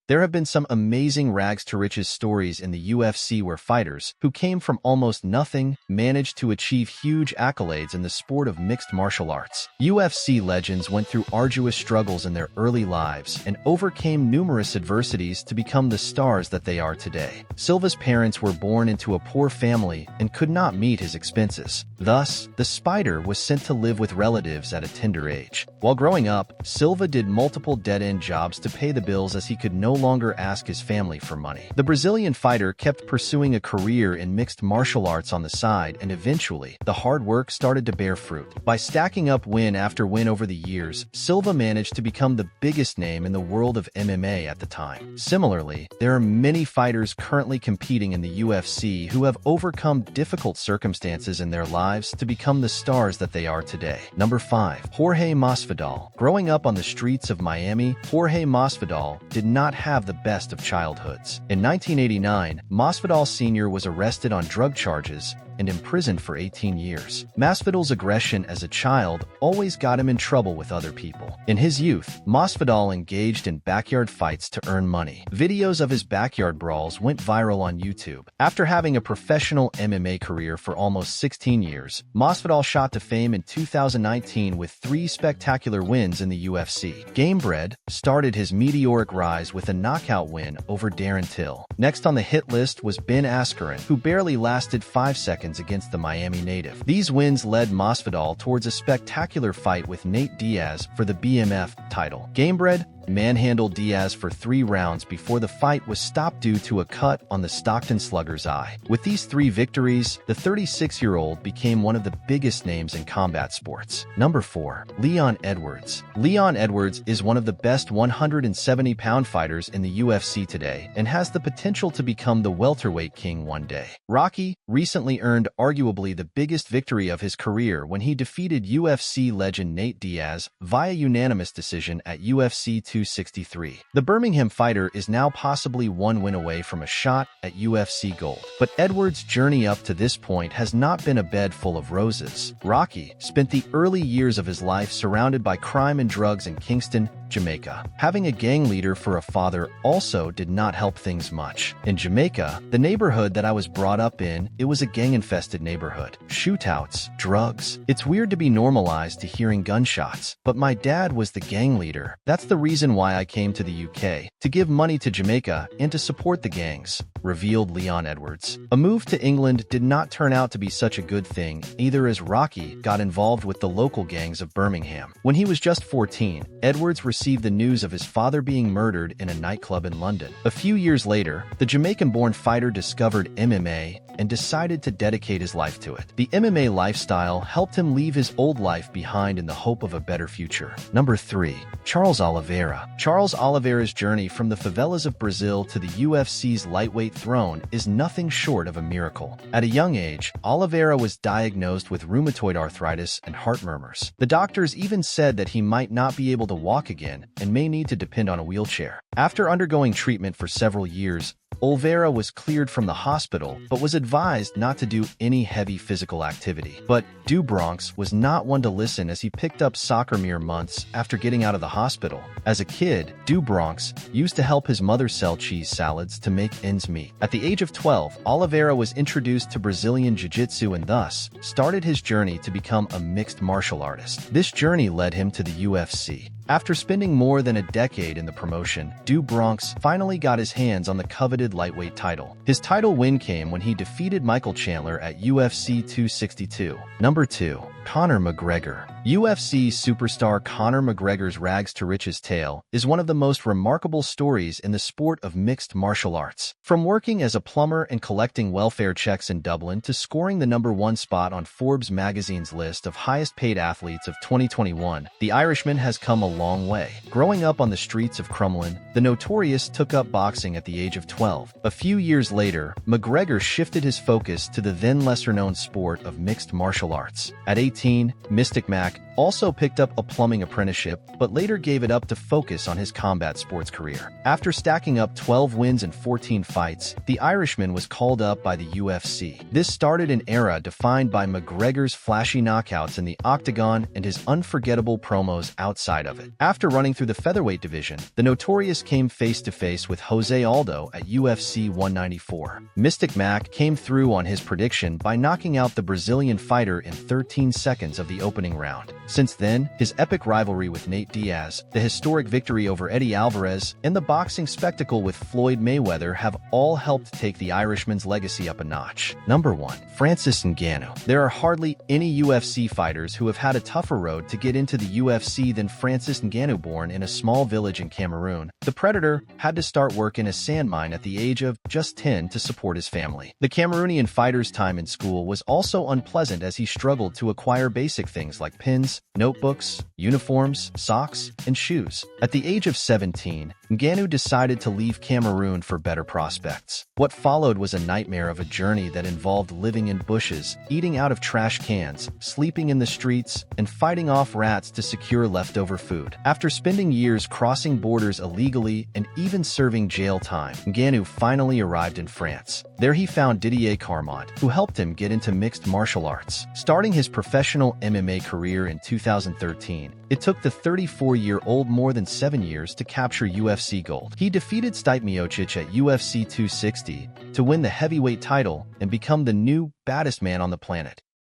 There have been some amazing rags-to-riches stories in the UFC where fighters, who came from almost nothing, managed to achieve huge accolades in the sport of mixed martial arts. UFC legends went through arduous struggles in their early lives and overcame numerous adversities to become the stars that they are today. Silva's parents were born into a poor family and could not meet his expenses. Thus, the Spider was sent to live with relatives at a tender age. While growing up, Silva did multiple dead-end jobs to pay the bills as he could no longer ask his family for money. The Brazilian fighter kept pursuing a career in mixed martial arts on the side, and eventually, the hard work started to bear fruit. By stacking up win after win over the years, Silva managed to become the biggest name in the world of MMA at the time. Similarly, there are many fighters currently competing in the UFC who have overcome difficult circumstances in their lives to become the stars that they are today. Number 5. Jorge Masvidal. Growing up on the streets of Miami, Jorge Masvidal did not have the best of childhoods. In 1989, Masvidal Sr. was arrested on drug charges and imprisoned for 18 years. Masvidal's aggression as a child always got him in trouble with other people. In his youth, Masvidal engaged in backyard fights to earn money. Videos of his backyard brawls went viral on YouTube. After having a professional MMA career for almost 16 years, Masvidal shot to fame in 2019 with 3 spectacular wins in the UFC. Gamebred started his meteoric rise with a knockout win over Darren Till. Next on the hit list was Ben Askren, who barely lasted 5 seconds against the Miami native. These wins led Masvidal towards a spectacular fight with Nate Diaz for the BMF title. Gamebred manhandled Diaz for 3 rounds before the fight was stopped due to a cut on the Stockton Slugger's eye. With these 3 victories, the 36-year-old became one of the biggest names in combat sports. Number 4. Leon Edwards. Leon Edwards is one of the best 170-pound fighters in the UFC today and has the potential to become the welterweight king one day. Rocky recently earned arguably the biggest victory of his career when he defeated UFC legend Nate Diaz via unanimous decision at UFC 263. The Birmingham fighter is now possibly 1 win away from a shot at UFC gold. But Edwards' journey up to this point has not been a bed full of roses. Rocky spent the early years of his life surrounded by crime and drugs in Kingston, Jamaica. Having a gang leader for a father also did not help things much. In Jamaica, the neighborhood that I was brought up in, it was a gang-infested neighborhood. Shootouts, drugs. It's weird to be normalized to hearing gunshots, but my dad was the gang leader. That's the reason why I came to the UK, to give money to Jamaica and to support the gangs, revealed Leon Edwards. A move to England did not turn out to be such a good thing, either, as Rocky got involved with the local gangs of Birmingham. When he was just 14, Edwards received the news of his father being murdered in a nightclub in London. A few years later, the Jamaican-born fighter discovered MMA and decided to dedicate his life to it. The MMA lifestyle helped him leave his old life behind in the hope of a better future. Number 3. Charles Oliveira. Charles Oliveira's journey from the favelas of Brazil to the UFC's lightweight throne is nothing short of a miracle. At a young age, Oliveira was diagnosed with rheumatoid arthritis and heart murmurs. The doctors even said that he might not be able to walk again and may need to depend on a wheelchair. After undergoing treatment for several years, Oliveira was cleared from the hospital but was advised not to do any heavy physical activity. But Bronx was not one to listen, as he picked up soccer mere months after getting out of the hospital. As a kid, Bronx used to help his mother sell cheese salads to make ends meet. At the age of 12, Oliveira was introduced to Brazilian Jiu-Jitsu and thus started his journey to become a mixed martial artist. This journey led him to the UFC. After spending more than a decade in the promotion, Bronx finally got his hands on the coveted lightweight title. His title win came when he defeated Michael Chandler at UFC 262. Number 2. Conor McGregor. UFC superstar Conor McGregor's rags-to-riches tale is one of the most remarkable stories in the sport of mixed martial arts. From working as a plumber and collecting welfare checks in Dublin to scoring the #1 spot on Forbes magazine's list of highest-paid athletes of 2021, the Irishman has come a long way. Growing up on the streets of Crumlin, the Notorious took up boxing at the age of 12. A few years later, McGregor shifted his focus to the then lesser-known sport of mixed martial arts. At 18, Mystic Mac also picked up a plumbing apprenticeship, but later gave it up to focus on his combat sports career. After stacking up 12 wins and 14 fights, the Irishman was called up by the UFC. This started an era defined by McGregor's flashy knockouts in the octagon and his unforgettable promos outside of it. After running through the featherweight division, the Notorious came face-to-face with Jose Aldo at UFC 194. Mystic Mac came through on his prediction by knocking out the Brazilian fighter in 13 seconds of the opening round. Since then, his epic rivalry with Nate Diaz, the historic victory over Eddie Alvarez, and the boxing spectacle with Floyd Mayweather have all helped take the Irishman's legacy up a notch. Number 1. Francis Ngannou. There are hardly any UFC fighters who have had a tougher road to get into the UFC than Francis Ngannou. Born in a small village in Cameroon, the Predator had to start work in a sand mine at the age of just 10 to support his family. The Cameroonian fighter's time in school was also unpleasant as he struggled to acquire basic things like pens, notebooks, uniforms, socks, and shoes. At the age of 17, Ngannou decided to leave Cameroon for better prospects. What followed was a nightmare of a journey that involved living in bushes, eating out of trash cans, sleeping in the streets, and fighting off rats to secure leftover food. After spending years crossing borders illegally and even serving jail time, Ngannou finally arrived in France. There he found Didier Carmont, who helped him get into mixed martial arts. Starting his professional MMA career in 2013, it took the 34-year-old more than 7 years to capture UFC gold. He defeated Stipe Miocic at UFC 260 to win the heavyweight title and become the new baddest man on the planet.